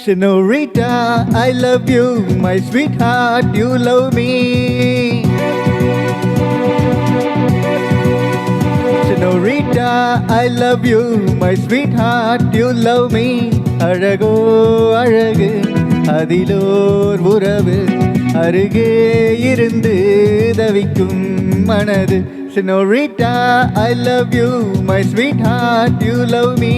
Senorita, I love you, my sweetheart, you love me. Senorita, I love you, my sweetheart, you love me. அழகோ அழகு அதிலோர் உறவு அருகே இருந்து தவிக்கும் மனது. Senorita, I love you, my sweetheart, you love me.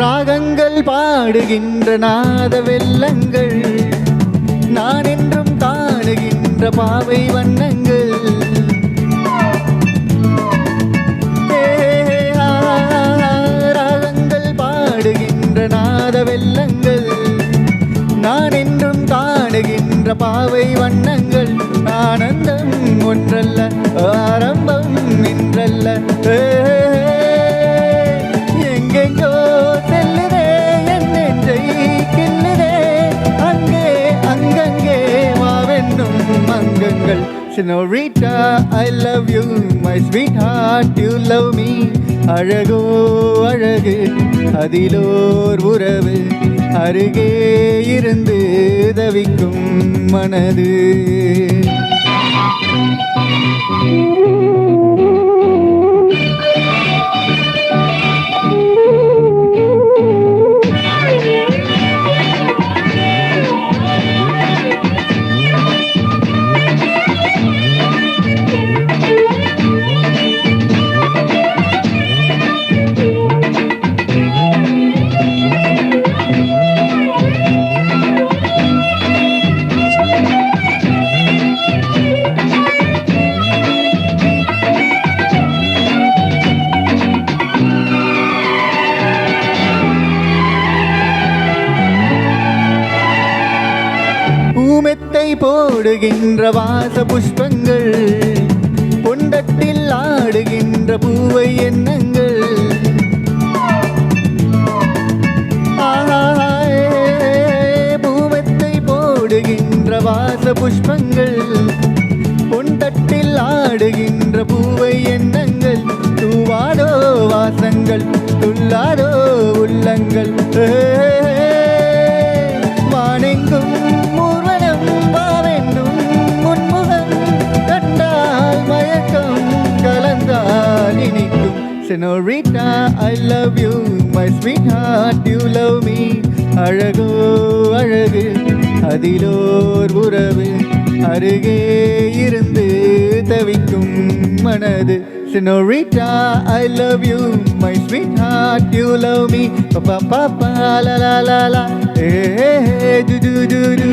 ராகங்கள் பாடுகின்ற நாத வெள்ளங்கள் நான் என்றும் காணுகின்ற பாவை வண்ணங்கள். ராகங்கள் பாடுகின்ற நாத வெள்ளங்கள் நான் என்றும் காணுகின்ற பாவை வண்ணங்கள். ஆனந்தம் ஒன்றல்ல ஆரம்பம் இன்றல்ல எங்கெங்கோ செல்லுதே என் நெஞ்சை கில்லுதே அங்கே அங்கங்கே வாவென்னும் அங்கங்கள். Senorita, I love you, my sweetheart, you love me. அழகோ அழகு அதிலோர் உறவு அருகே இருந்து தவிக்கும் மனது. பூமெத்தை போடுகின்ற வாச புஷ்பங்கள் பொண்டத்தில் ஆடுகின்ற பூவை எண்ணங்கள். பூமெத்தை போடுகின்ற வாச புஷ்பங்கள் பொண்டத்தில் ஆடுகின்ற பூவை எண்ணங்கள். தூவாதோ வாசங்கள் துள்ளாதோ உள்ளங்கள் வானெங்கும் Senorita, I love you, my sweetheart, you love me. அழகோ அழகு அதிலோர் உறவு அருகே இருந்து தவிக்கும் மனது. Senorita, I love you, my sweetheart, you love me. Pa pa pa la la la la, hey hey hey, do do do do.